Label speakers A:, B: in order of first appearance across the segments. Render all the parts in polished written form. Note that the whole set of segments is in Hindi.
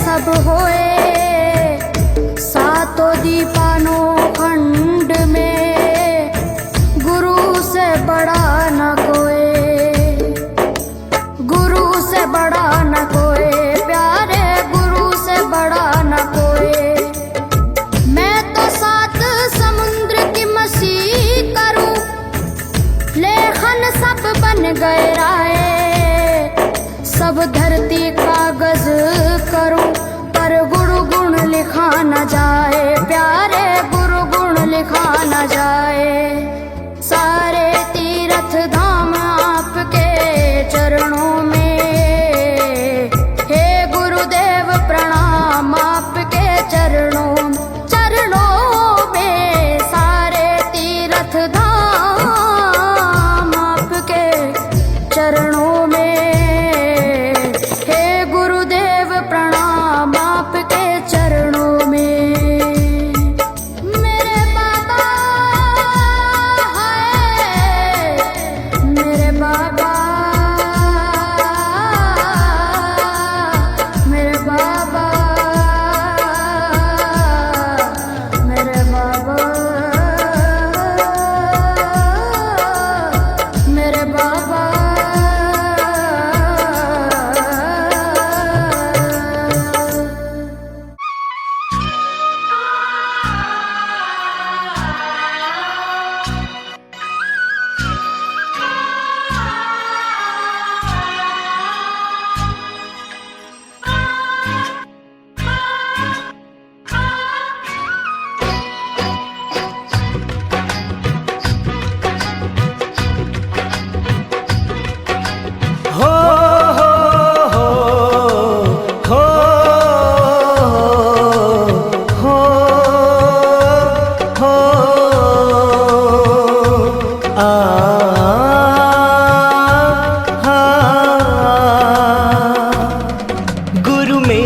A: सब होए, सातों दीपानो खंड में गुरु से बड़ा न कोई, गुरु से बड़ा न कोई, प्यारे गुरु से बड़ा न कोई। मैं तो सात समुद्र की मछली करूं, लेखन सब बन गए राय, सब धरती कागज करूं, पर गुरु गुण लिखा न जाए, प्यारे गुरु गुण लिखा न जाए। सारे तीर्थ धाम आपके चरणों में, हे गुरुदेव प्रणाम आपके चरणों में, सारे तीर्थ धाम आपके चरणों में,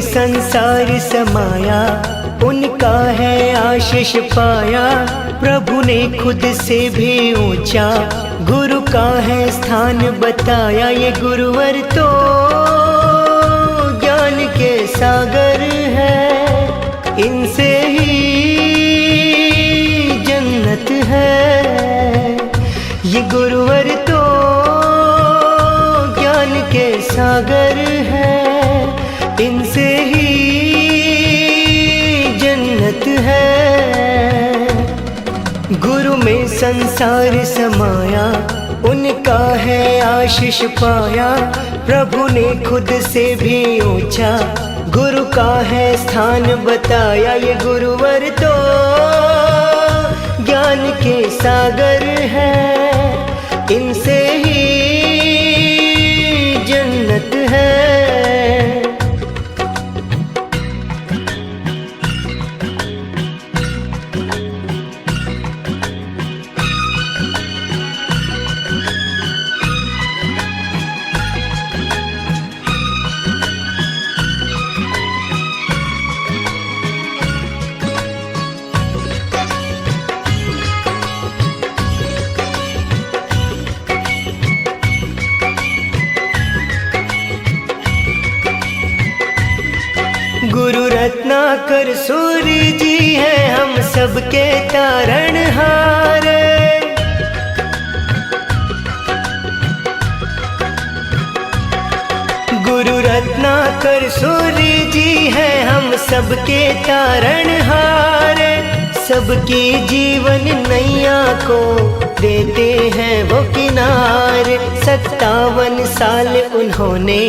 B: संसार समाया, उनका है आशीष पाया, प्रभु ने खुद से भी ऊंचा गुरु का है स्थान बताया। ये गुरुवर तो ज्ञान के सागर है, इनसे ही जन्नत है। ये गुरुवर तो ज्ञान के सागर है, इनसे ही जन्नत है। गुरु में संसार समाया, उनका है आशीष पाया, प्रभु ने खुद से भी ऊंचा गुरु का है स्थान बताया। ये गुरुवर तो ज्ञान के सागर है, इनसे ही जन्नत है। गुरु रत्नाकर सूर्य जी हैं हम सबके तारणहार। गुरु रत्नाकर सूर्य जी हैं हम सबके तारणहार, सबकी जीवन नैया को देते हैं वो किनारे। 57 साल उन्होंने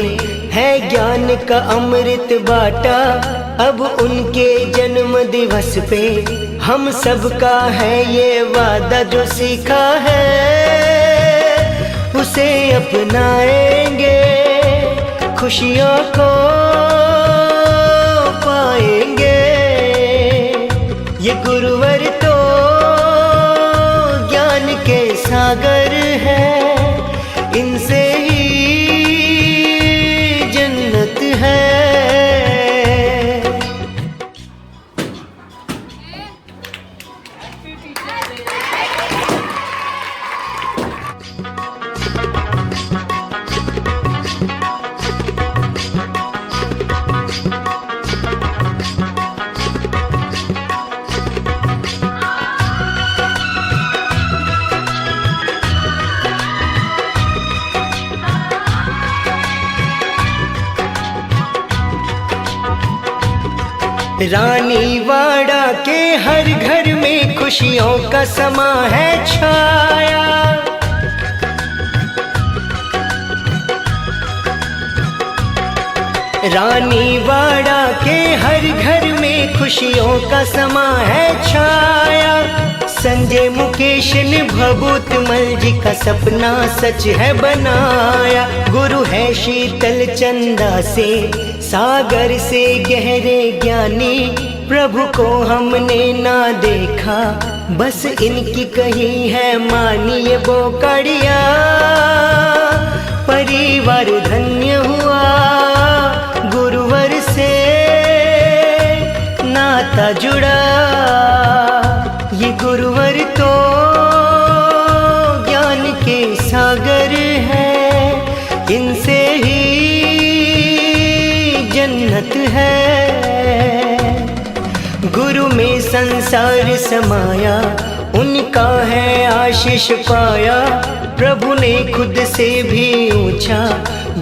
B: है ज्ञान का अमृत बाटा, अब उनके जन्म दिवस पे हम सबका है ये वादा, जो सीखा है उसे अपनाएंगे, खुशियों को पाएंगे। ये गुरुवर तो ज्ञान के सागर है, इनसे ही जन्नत है। रानी वाड़ा के हर घर में खुशियों का समा है छाया। रानी वाड़ा के हर घर में खुशियों का समा है छाया। संजय मुकेश ने भभूतमल जी का सपना सच है बनाया। गुरु है शीतल चंदा से सागर से गहरे ज्ञानी, प्रभु को हमने ना देखा बस इनकी कही है मानी। ये बोकड़िया परिवार धन्य हुआ, गुरुवर से नाता जुड़ा। ये गुरुवर तो ज्ञान के सागर है, इनसे ही जन्नत है। गुरु में संसार समाया, उनका है आशीष पाया। प्रभु ने खुद से भी ऊंचा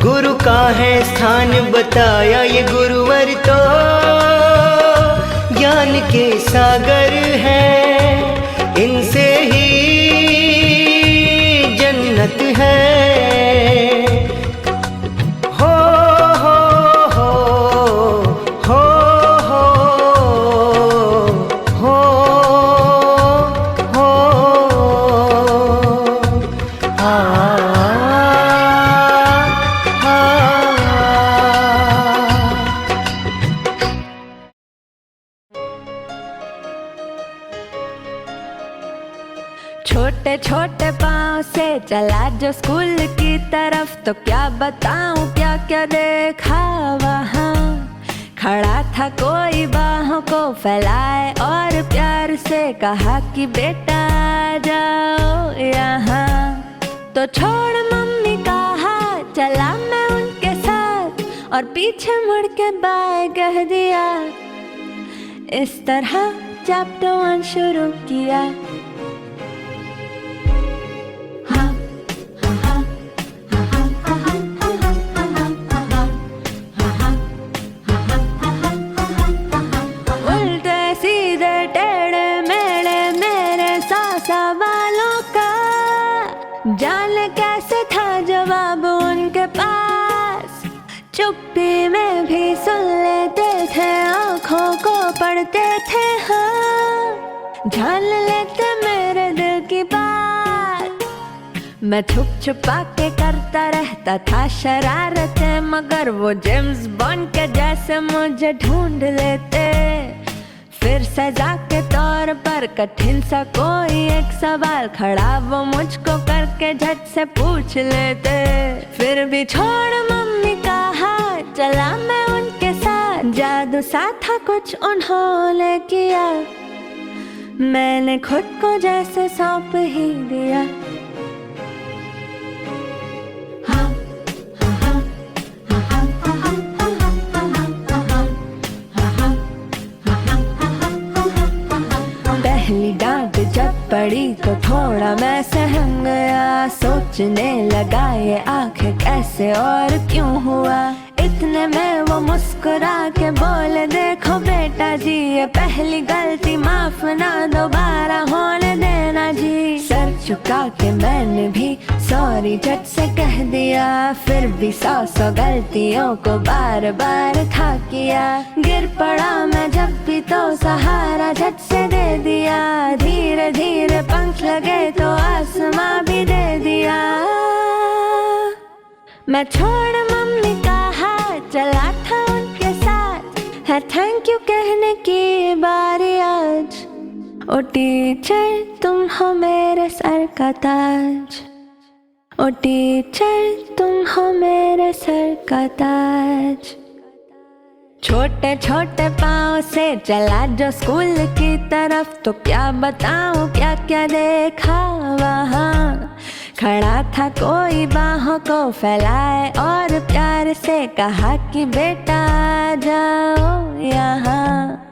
B: गुरु का है स्थान बताया। ये गुरुवर तो ज्ञान के सागर है, इनसे ही जन्नत है। हो हो हो हो हो हो हो
C: छोटे छोटे पाँव से चला जो स्कूल की तरफ, तो क्या बताऊं क्या क्या देखा वहाँ। खड़ा था कोई बाहों को फैलाए और प्यार से कहा कि बेटा आ जाओ यहाँ। तो छोड़ मम्मी कहा, चला मैं उनके साथ और पीछे मुड़ के बाय कह दिया। इस तरह चैप्टर 1 शुरू किया। जाने कैसे था जवाब उनके पास, चुप्पी में भी सुन लेते थे, आँखों को पढ़ते थे, हाँ जान लेते मेरे दिल की बात। मैं छुप छुपा के करता रहता था शरारतें, मगर वो जेम्स बॉन्ड के जैसे मुझे ढूंढ लेते। फिर सजा के तौर पर कठिन सा कोई एक सवाल खड़ा वो मुझको करके झट से पूछ लेते। फिर भी छोड़ मम्मी कहा, चला मैं उनके साथ। जादू सा था कुछ उन्होंने किया, मैंने खुद को जैसे सौंप ही दिया। पहली डांट जब पड़ी तो थोड़ा मैं सहम गया, सोचने लगा ये आखिर कैसे और क्यों हुआ। इतने में वो मुस्कुरा के बोले, देखो बेटा जी ये पहली गलती माफ ना दोबारा होने देना जी। सर झुका के मैंने भी सॉरी झट से कह दिया, फिर भी 100 गलतियों को बार बार था किया। गिर पड़ा मैं जब भी तो सहारा झट से दे दिया, धीरे धीरे पंख लगे तो आसमां भी दे दिया। मैं छोड़ मम्मी कहा, चला था उनके साथ, है थैंक यू कहने की बारी आज। ओ टीचर तुम हो मेरे सर का ताज, ओ टीचर तुम हो मेरे सर का ताज। छोटे छोटे पाँव से चला जो स्कूल की तरफ, तो क्या बताऊं क्या क्या देखा वहाँ। खड़ा था कोई बाहों को फैलाए और प्यार से कहा कि बेटा आ जाओ यहाँ।